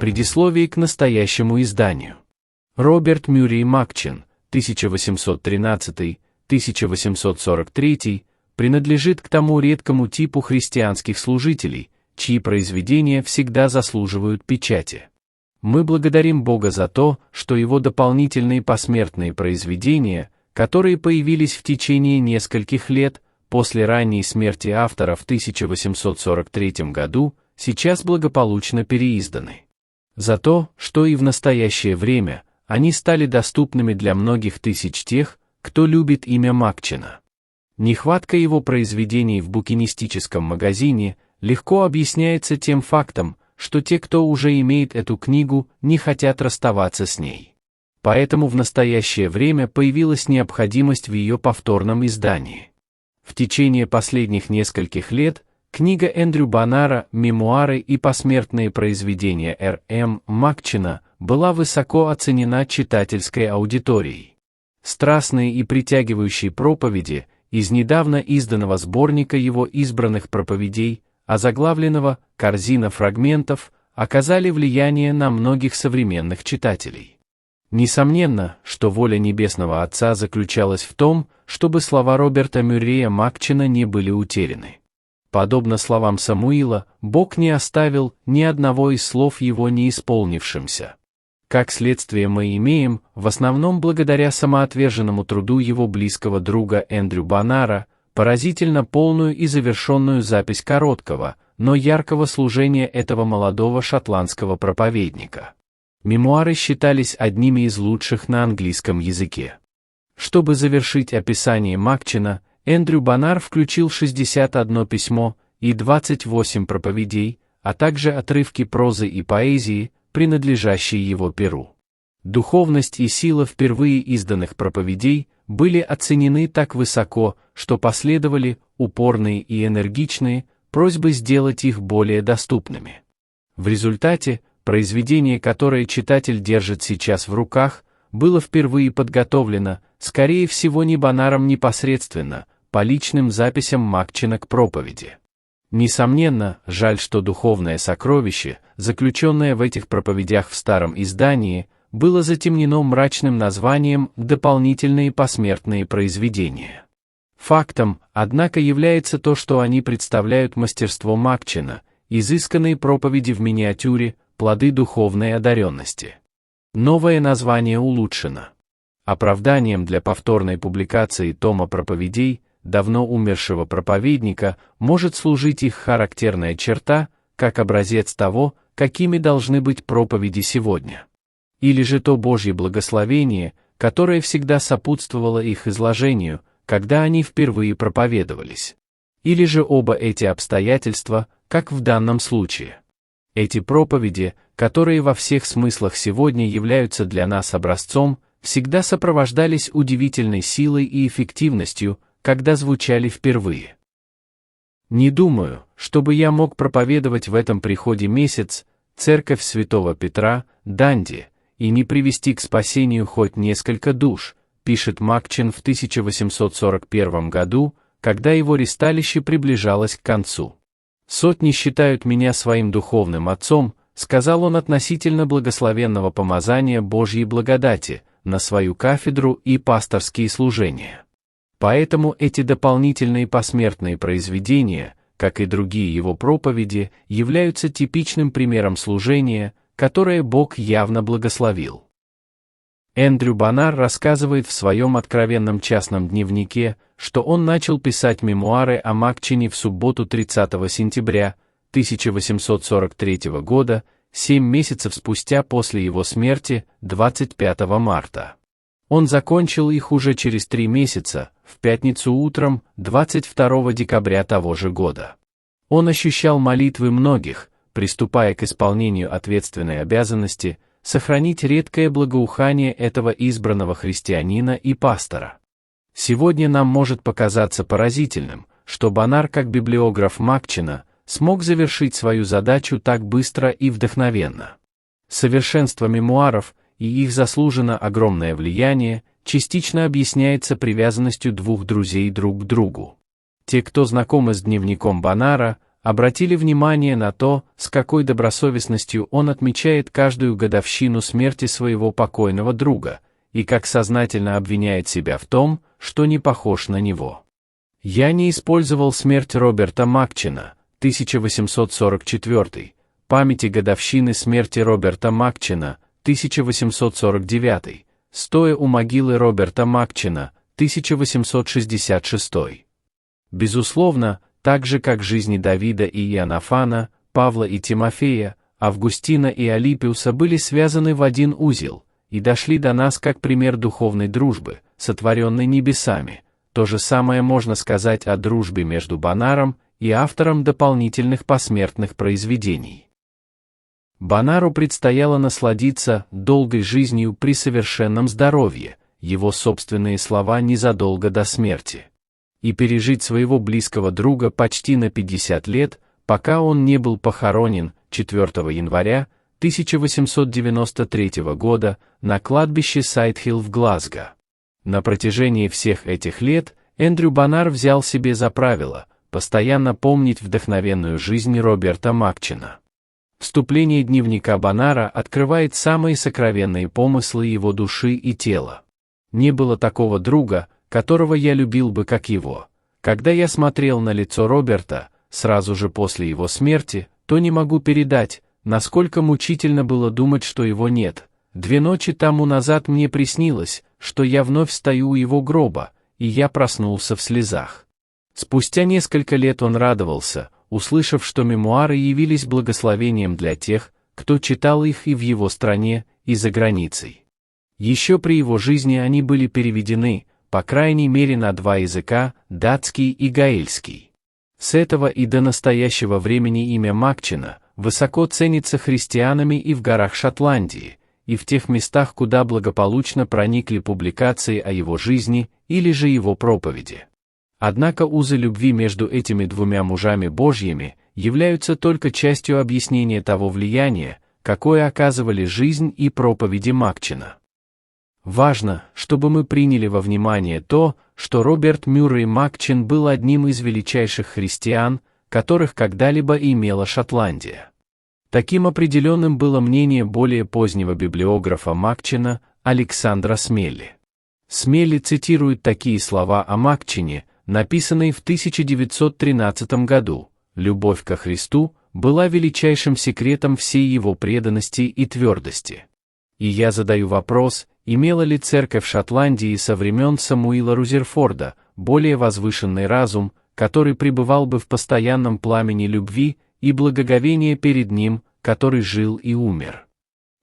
Предисловие к настоящему изданию. Роберт Мюррей Макчин, 1813-1843, принадлежит к тому редкому типу христианских служителей, чьи произведения всегда заслуживают печати. Мы благодарим Бога за то, что его дополнительные посмертные произведения, которые появились в течение нескольких лет после ранней смерти автора в 1843 году, сейчас благополучно переизданы. За то, что и в настоящее время они стали доступными для многих тысяч тех, кто любит имя Макчина. Нехватка его произведений в букинистическом магазине легко объясняется тем фактом, что те, кто уже имеет эту книгу, не хотят расставаться с ней. Поэтому в настоящее время появилась необходимость в ее повторном издании. В течение последних нескольких лет книга Эндрю Боннара «Мемуары и посмертные произведения Р.М. Макчина» была высоко оценена читательской аудиторией. Страстные и притягивающие проповеди из недавно изданного сборника его избранных проповедей, озаглавленного «Корзина фрагментов», оказали влияние на многих современных читателей. Несомненно, что воля Небесного Отца заключалась в том, чтобы слова Роберта Мюррея Макчина не были утеряны. Подобно словам Самуила, Бог не оставил ни одного из слов его неисполнившимся. Как следствие мы имеем, в основном благодаря самоотверженному труду его близкого друга Эндрю Боннара, поразительно полную и завершенную запись короткого, но яркого служения этого молодого шотландского проповедника. Мемуары считались одними из лучших на английском языке. Чтобы завершить описание Макчина, Эндрю Боннар включил 61 письмо и 28 проповедей, а также отрывки прозы и поэзии, принадлежащие его перу. Духовность и сила впервые изданных проповедей были оценены так высоко, что последовали упорные и энергичные просьбы сделать их более доступными. В результате, произведение, которое читатель держит сейчас в руках, было впервые подготовлено, скорее всего не Боннаром непосредственно, по личным записям Макчина к проповеди. Несомненно, жаль, что духовное сокровище, заключенное в этих проповедях в старом издании, было затемнено мрачным названием «Дополнительные посмертные произведения». Фактом, однако, является то, что они представляют мастерство Макчина, изысканные проповеди в миниатюре, плоды духовной одаренности. Новое название улучшено. Оправданием для повторной публикации тома проповедей давно умершего проповедника может служить их характерная черта, как образец того, какими должны быть проповеди сегодня. Или же то Божье благословение, которое всегда сопутствовало их изложению, когда они впервые проповедовались. Или же оба эти обстоятельства, как в данном случае. Эти проповеди, которые во всех смыслах сегодня являются для нас образцом, всегда сопровождались удивительной силой и эффективностью, когда звучали впервые. Не думаю, чтобы я мог проповедовать в этом приходе месяц церковь Святого Петра, Данди, и не привести к спасению хоть несколько душ, пишет Макчин в 1841 году, когда его ристалище приближалось к концу. «Сотни считают меня своим духовным отцом», сказал он относительно благословенного помазания Божьей благодати на свою кафедру и пасторские служения. Поэтому эти дополнительные посмертные произведения, как и другие его проповеди, являются типичным примером служения, которое Бог явно благословил. Эндрю Боннар рассказывает в своем откровенном частном дневнике, что он начал писать мемуары о Макчине в субботу 30 сентября 1843 года, 7 месяцев спустя после его смерти, 25 марта. Он закончил их уже через 3 месяца, в пятницу утром, 22 декабря того же года. Он ощущал молитвы многих, приступая к исполнению ответственной обязанности, сохранить редкое благоухание этого избранного христианина и пастора. Сегодня нам может показаться поразительным, что Боннар, как библиограф Макчина, смог завершить свою задачу так быстро и вдохновенно. Совершенство мемуаров и их заслуженно огромное влияние частично объясняется привязанностью двух друзей друг к другу. Те, кто знакомы с дневником Боннара, обратили внимание на то, с какой добросовестностью он отмечает каждую годовщину смерти своего покойного друга, и как сознательно обвиняет себя в том, что не похож на него. Я не использовал смерть Роберта Макчина, 1844, памяти годовщины смерти Роберта Макчина, 1849, стоя у могилы Роберта Макчина, 1866. Безусловно, так же как жизни Давида и Иоаннафана, Павла и Тимофея, Августина и Алипиуса были связаны в один узел и дошли до нас как пример духовной дружбы, сотворенной небесами. То же самое можно сказать о дружбе между Бонаром и автором дополнительных посмертных произведений. Бонару предстояло насладиться долгой жизнью при совершенном здоровье, его собственные слова незадолго до смерти, и пережить своего близкого друга почти на 50 лет, пока он не был похоронен 4 января 1893 года на кладбище Сайдхилл в Глазго. На протяжении всех этих лет Эндрю Бонар взял себе за правило постоянно помнить вдохновенную жизнь Роберта Макчина. Вступление дневника Бонара открывает самые сокровенные помыслы его души и тела. Не было такого друга, которого я любил бы как его. Когда я смотрел на лицо Роберта, сразу же после его смерти, то не могу передать, насколько мучительно было думать, что его нет. 2 ночи тому назад мне приснилось, что я вновь стою у его гроба, и я проснулся в слезах. Спустя несколько лет он радовался, услышав, что мемуары явились благословением для тех, кто читал их и в его стране, и за границей. Еще при его жизни они были переведены, по крайней мере на 2 языка, датский и гаэльский. С этого и до настоящего времени имя Макчина высоко ценится христианами и в горах Шотландии, и в тех местах, куда благополучно проникли публикации о его жизни или же его проповеди. Однако узы любви между этими 2 мужами Божьими являются только частью объяснения того влияния, какое оказывали жизнь и проповеди Макчина. Важно, чтобы мы приняли во внимание то, что Роберт Мюррей Макчин был одним из величайших христиан, которых когда-либо имела Шотландия. Таким определенным было мнение более позднего библиографа Макчина, Александра Смелли. Смелли цитирует такие слова о Макчине, написанные в 1913 году: «Любовь ко Христу была величайшим секретом всей его преданности и твердости». И я задаю вопрос, имела ли церковь Шотландии со времен Самуила Рузерфорда более возвышенный разум, который пребывал бы в постоянном пламени любви и благоговения перед ним, который жил и умер.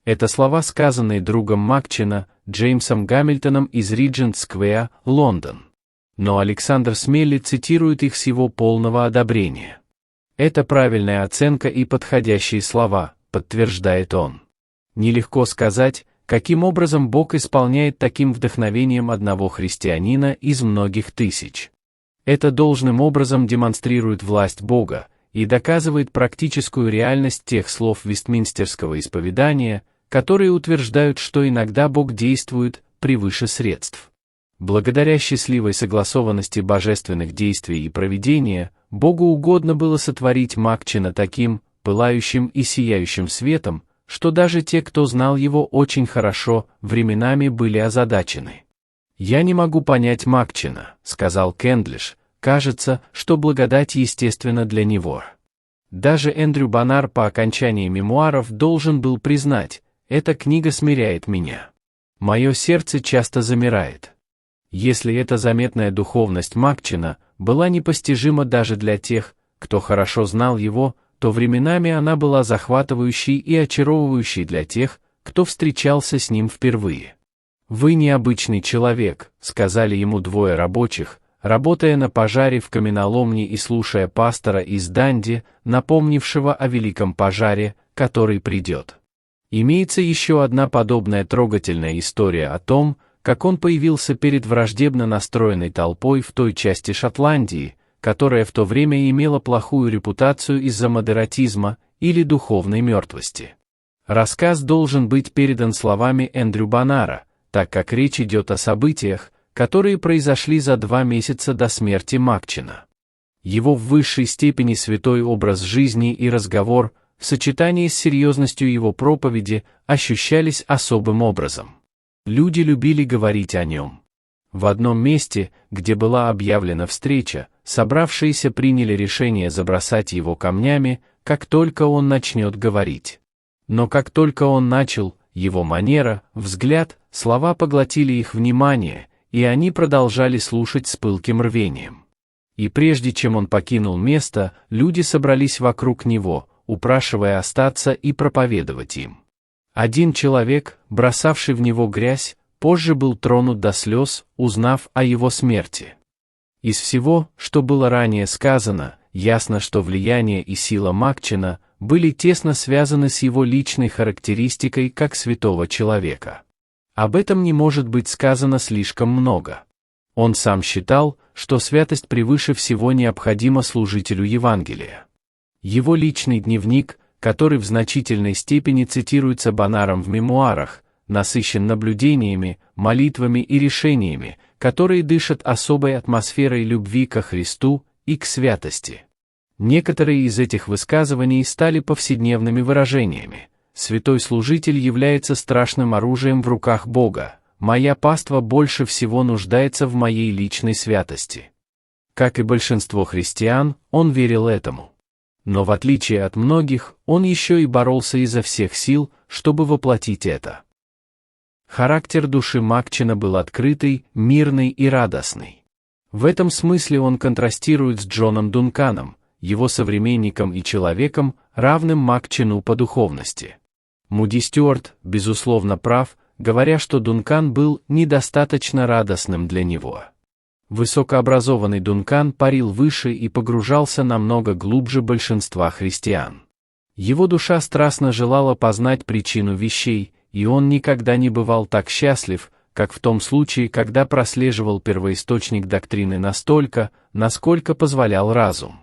Это слова, сказанные другом Макчина, Джеймсом Гамильтоном из Риджент-сквер, Лондон. Но Александр Смелли цитирует их с его полного одобрения. Это правильная оценка и подходящие слова, подтверждает он. Нелегко сказать, каким образом Бог исполняет таким вдохновением одного христианина из многих тысяч. Это должным образом демонстрирует власть Бога и доказывает практическую реальность тех слов Вестминстерского исповедания, которые утверждают, что иногда Бог действует превыше средств. Благодаря счастливой согласованности божественных действий и провидения, Богу угодно было сотворить Макчина таким, пылающим и сияющим светом, что даже те, кто знал его очень хорошо, временами были озадачены. «Я не могу понять Макчина», — сказал Кендлиш, — «кажется, что благодать естественна для него». Даже Эндрю Бонар по окончании мемуаров должен был признать: «Эта книга смиряет меня. Мое сердце часто замирает». Если эта заметная духовность Макчина была непостижима даже для тех, кто хорошо знал его, то временами она была захватывающей и очаровывающей для тех, кто встречался с ним впервые. «Вы необычный человек», — сказали ему 2 рабочих, работая на пожаре в каменоломне и слушая пастора из Данди, напомнившего о великом пожаре, который придет. Имеется еще одна подобная трогательная история о том, как он появился перед враждебно настроенной толпой в той части Шотландии, которая в то время имела плохую репутацию из-за модератизма или духовной мертвости. Рассказ должен быть передан словами Эндрю Бонара, так как речь идет о событиях, которые произошли за 2 месяца до смерти Макчина. Его в высшей степени святой образ жизни и разговор, в сочетании с серьезностью его проповеди, ощущались особым образом. Люди любили говорить о нем. В одном месте, где была объявлена встреча, собравшиеся приняли решение забросать его камнями, как только он начнет говорить. Но как только он начал, его манера, взгляд, слова поглотили их внимание, и они продолжали слушать с пылким рвением. И прежде чем он покинул место, люди собрались вокруг него, упрашивая остаться и проповедовать им. Один человек, бросавший в него грязь, позже был тронут до слез, узнав о его смерти. Из всего, что было ранее сказано, ясно, что влияние и сила Макчина были тесно связаны с его личной характеристикой как святого человека. Об этом не может быть сказано слишком много. Он сам считал, что святость превыше всего необходима служителю Евангелия. Его личный дневник, который в значительной степени цитируется Бонаром в мемуарах, насыщен наблюдениями, молитвами и решениями, которые дышат особой атмосферой любви ко Христу и к святости. Некоторые из этих высказываний стали повседневными выражениями. «Святой служитель является страшным оружием в руках Бога. Моя паства больше всего нуждается в моей личной святости». Как и большинство христиан, он верил этому. Но в отличие от многих, он еще и боролся изо всех сил, чтобы воплотить это. Характер души Макчина был открытый, мирный и радостный. В этом смысле он контрастирует с Джоном Дунканом, его современником и человеком, равным Макчину по духовности. Муди Стюарт, безусловно, прав, говоря, что Дункан был недостаточно радостным для него. Высокообразованный Дункан парил выше и погружался намного глубже большинства христиан. Его душа страстно желала познать причину вещей, и он никогда не бывал так счастлив, как в том случае, когда прослеживал первоисточник доктрины настолько, насколько позволял разум.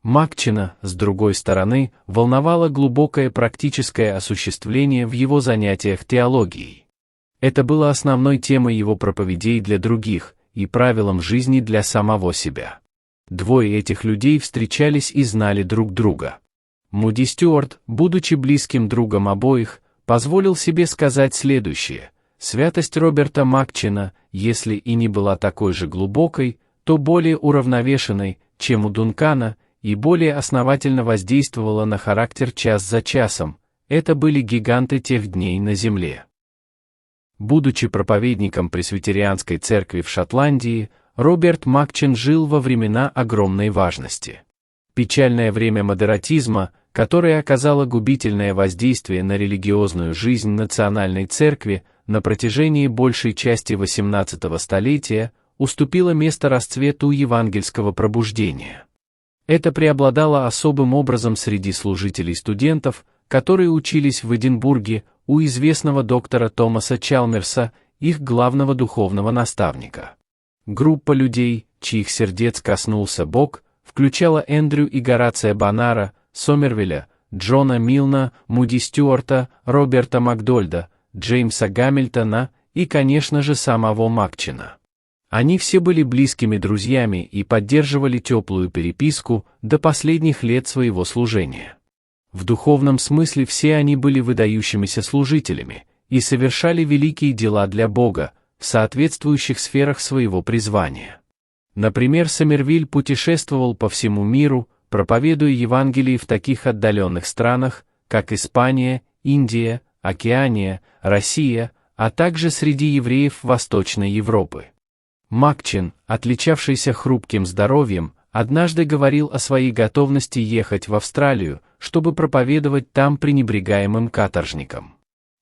Макчина, с другой стороны, волновало глубокое практическое осуществление в его занятиях теологией. Это было основной темой его проповедей для других и правилом жизни для самого себя. Двое этих людей встречались и знали друг друга. Муди Стюарт, будучи близким другом обоих, позволил себе сказать следующее: святость Роберта Макчина, если и не была такой же глубокой, то более уравновешенной, чем у Дункана, и более основательно воздействовала на характер час за часом. Это были гиганты тех дней на земле. Будучи проповедником пресвитерианской церкви в Шотландии, Роберт Макчин жил во времена огромной важности. Печальное время модератизма, которое оказало губительное воздействие на религиозную жизнь национальной церкви на протяжении большей части XVIII столетия, уступило место расцвету евангельского пробуждения. Это преобладало особым образом среди служителей-студентов, которые учились в Эдинбурге у известного доктора Томаса Чалмерса, их главного духовного наставника. Группа людей, чьих сердец коснулся Бог, включала Эндрю и Горация Бонара, Сомервилля, Джона Милна, Муди Стюарта, Роберта Макдольда, Джеймса Гамильтона и, конечно же, самого Макчина. Они все были близкими друзьями и поддерживали теплую переписку до последних лет своего служения. В духовном смысле все они были выдающимися служителями и совершали великие дела для Бога в соответствующих сферах своего призвания. Например, Сомервиль путешествовал по всему миру, проповедуя Евангелие в таких отдаленных странах, как Испания, Индия, Океания, Россия, а также среди евреев Восточной Европы. Макчин, отличавшийся хрупким здоровьем, однажды говорил о своей готовности ехать в Австралию, чтобы проповедовать там пренебрегаемым каторжникам.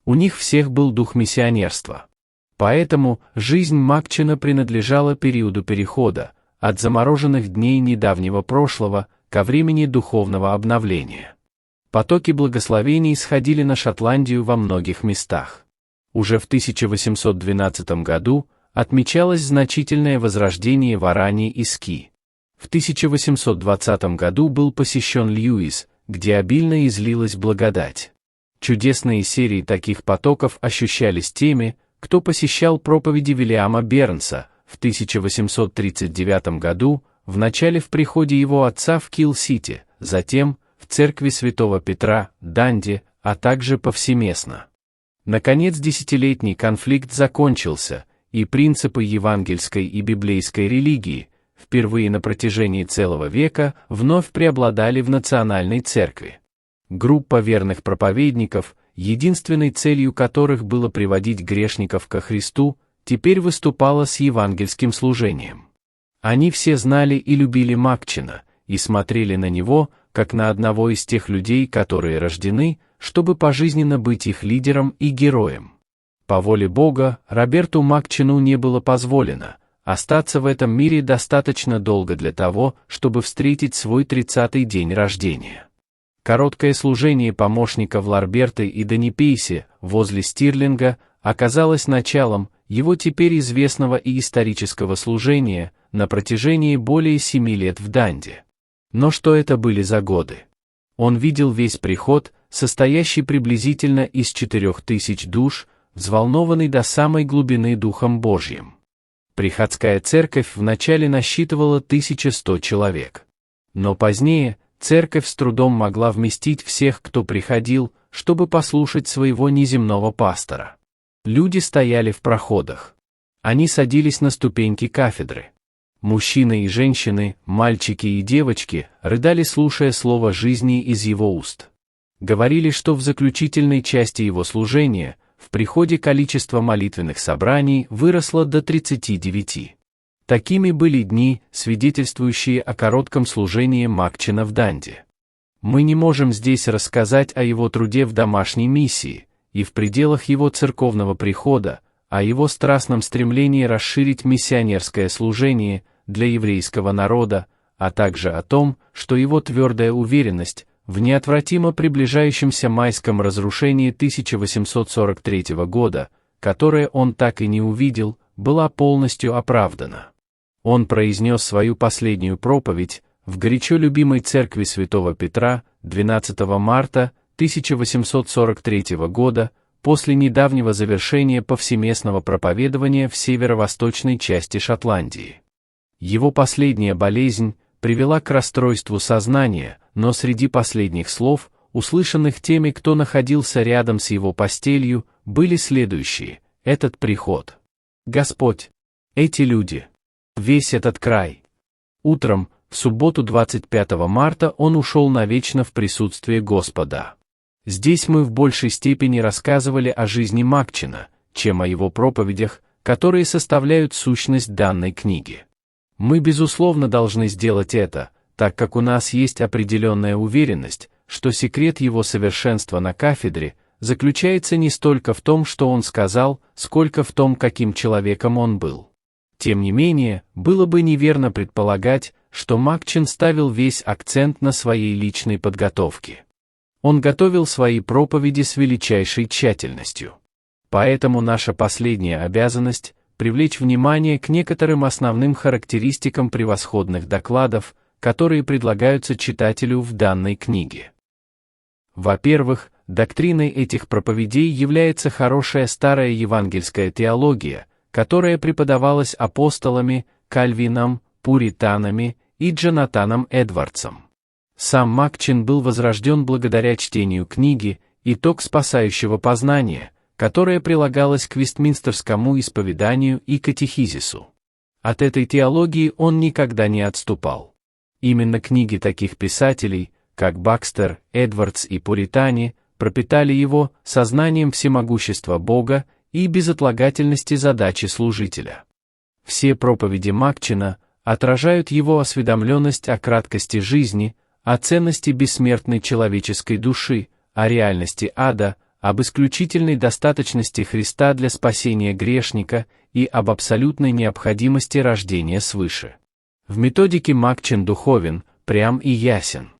У них всех был дух миссионерства. Поэтому жизнь Макчина принадлежала периоду перехода, от замороженных дней недавнего прошлого ко времени духовного обновления. Потоки благословений сходили на Шотландию во многих местах. Уже в 1812 году отмечалось значительное возрождение в Аране и Ски. В 1820 году был посещен Льюис, где обильно излилась благодать. Чудесные серии таких потоков ощущались теми, кто посещал проповеди Вильяма Бернса. В 1839 году вначале в приходе его отца в Килл-Сити, затем в церкви Святого Петра, Данди, а также повсеместно. Наконец, десятилетний конфликт закончился, и принципы евангельской и библейской религии, впервые на протяжении целого века, вновь преобладали в национальной церкви. Группа верных проповедников, единственной целью которых было приводить грешников ко Христу, теперь выступала с евангельским служением. Они все знали и любили Макчина, и смотрели на него, как на одного из тех людей, которые рождены, чтобы пожизненно быть их лидером и героем. По воле Бога, Роберту Макчину не было позволено остаться в этом мире достаточно долго для того, чтобы встретить свой 30-й день рождения. Короткое служение помощника в Ларберте и Донипейсе, возле Стирлинга, оказалось началом его теперь известного и исторического служения на протяжении более 7 лет в Данди. Но что это были за годы? Он видел весь приход, состоящий приблизительно из 4000 душ, взволнованный до самой глубины Духом Божьим. Приходская церковь вначале насчитывала 1100 человек. Но позднее церковь с трудом могла вместить всех, кто приходил, чтобы послушать своего неземного пастора. Люди стояли в проходах. Они садились на ступеньки кафедры. Мужчины и женщины, мальчики и девочки рыдали, слушая слово жизни из его уст. Говорили, что в заключительной части его служения, в приходе количество молитвенных собраний выросло до 39. Такими были дни, свидетельствующие о коротком служении Макчина в Данди. Мы не можем здесь рассказать о его труде в домашней миссии и в пределах его церковного прихода, о его страстном стремлении расширить миссионерское служение для еврейского народа, а также о том, что его твердая уверенность в неотвратимо приближающемся майском разрушении 1843 года, которое он так и не увидел, была полностью оправдана. Он произнес свою последнюю проповедь в горячо любимой церкви Святого Петра 12 марта 1843 года после недавнего завершения повсеместного проповедования в северо-восточной части Шотландии. Его последняя болезнь привела к расстройству сознания, но среди последних слов, услышанных теми, кто находился рядом с его постелью, были следующие: «Этот приход. Господь. Эти люди. Весь этот край». Утром, в субботу 25 марта он ушел навечно в присутствие Господа. Здесь мы в большей степени рассказывали о жизни Макчина, чем о его проповедях, которые составляют сущность данной книги. Мы, безусловно, должны сделать это, так как у нас есть определенная уверенность, что секрет его совершенства на кафедре заключается не столько в том, что он сказал, сколько в том, каким человеком он был. Тем не менее, было бы неверно предполагать, что Макчин ставил весь акцент на своей личной подготовке. Он готовил свои проповеди с величайшей тщательностью. Поэтому наша последняя обязанность — привлечь внимание к некоторым основным характеристикам превосходных докладов, которые предлагаются читателю в данной книге. Во-первых, доктриной этих проповедей является хорошая старая евангельская теология, которая преподавалась апостолами, Кальвином, пуританами и Джонатаном Эдвардсом. Сам Макчин был возрожден благодаря чтению книги «Итог спасающего познания», которая прилагалась к Вестминстерскому исповеданию и катехизису. От этой теологии он никогда не отступал. Именно книги таких писателей, как Бакстер, Эдвардс и Пуритане, пропитали его сознанием всемогущества Бога и безотлагательности задачи служителя. Все проповеди Макчина отражают его осведомленность о краткости жизни, о ценности бессмертной человеческой души, о реальности ада, об исключительной достаточности Христа для спасения грешника и об абсолютной необходимости рождения свыше. В методике Макчин духовен, прям и ясен.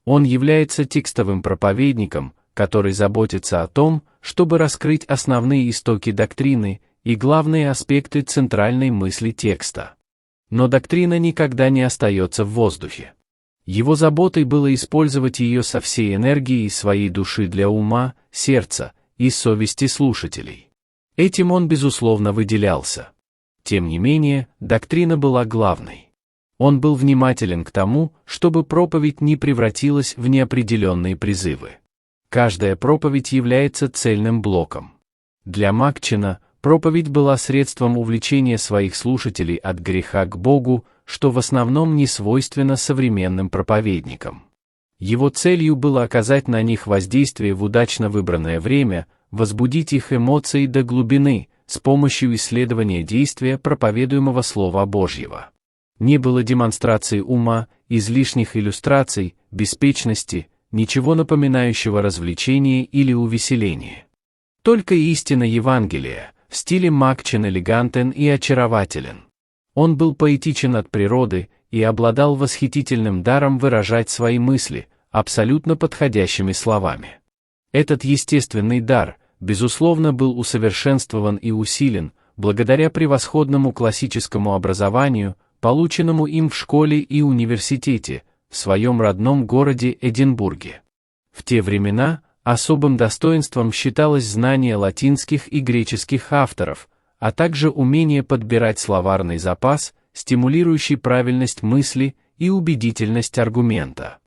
Он является текстовым проповедником, который заботится о том, чтобы раскрыть основные истоки доктрины и главные аспекты центральной мысли текста. Но доктрина никогда не остается в воздухе. Его заботой было использовать ее со всей энергией своей души для ума, сердца и совести слушателей. Этим он, безусловно, выделялся. Тем не менее, доктрина была главной. Он был внимателен к тому, чтобы проповедь не превратилась в неопределенные призывы. Каждая проповедь является цельным блоком. Для Макчина проповедь была средством увлечения своих слушателей от греха к Богу, что в основном не свойственно современным проповедникам. Его целью было оказать на них воздействие в удачно выбранное время, возбудить их эмоции до глубины с помощью исследования действия проповедуемого Слова Божьего. Не было демонстрации ума, излишних иллюстраций, беспечности, ничего напоминающего развлечение или увеселение. Только истина Евангелия, в стиле Макчин элегантен и очарователен. Он был поэтичен от природы и обладал восхитительным даром выражать свои мысли, абсолютно подходящими словами. Этот естественный дар, безусловно, был усовершенствован и усилен, благодаря превосходному классическому образованию, полученному им в школе и университете, в своем родном городе Эдинбурге. В те времена особым достоинством считалось знание латинских и греческих авторов, а также умение подбирать словарный запас, стимулирующий правильность мысли и убедительность аргумента.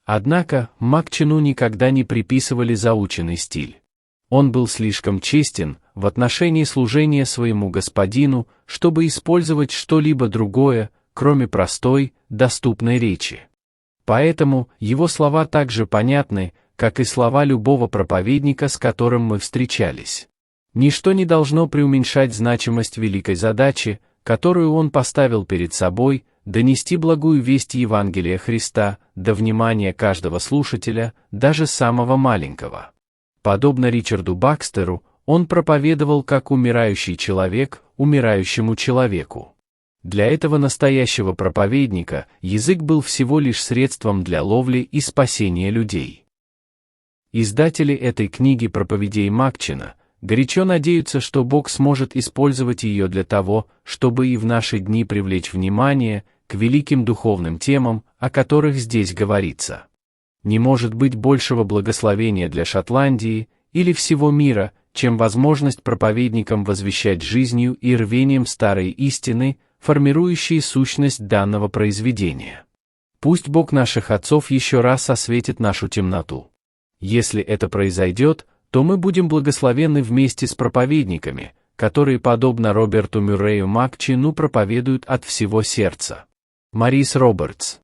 Однако, Макчину никогда не приписывали заученный стиль. Он был слишком честен в отношении служения своему господину, чтобы использовать что-либо другое, кроме простой, доступной речи. Поэтому его слова так же понятны, как и слова любого проповедника, с которым мы встречались. Ничто не должно преуменьшать значимость великой задачи, которую он поставил перед собой, донести благую весть Евангелия Христа до внимания каждого слушателя, даже самого маленького. Подобно Ричарду Бакстеру, он проповедовал как умирающий человек умирающему человеку. Для этого настоящего проповедника язык был всего лишь средством для ловли и спасения людей. Издатели этой книги проповедей Макчина горячо надеются, что Бог сможет использовать ее для того, чтобы и в наши дни привлечь внимание к великим духовным темам, о которых здесь говорится. Не может быть большего благословения для Шотландии или всего мира, чем возможность проповедникам возвещать жизнью и рвением старые истины, формирующие сущность данного произведения. Пусть Бог наших отцов еще раз осветит нашу темноту. Если это произойдет, то мы будем благословенны вместе с проповедниками, которые, подобно Роберту Мюррею Макчину, проповедуют от всего сердца. Морис Робертс.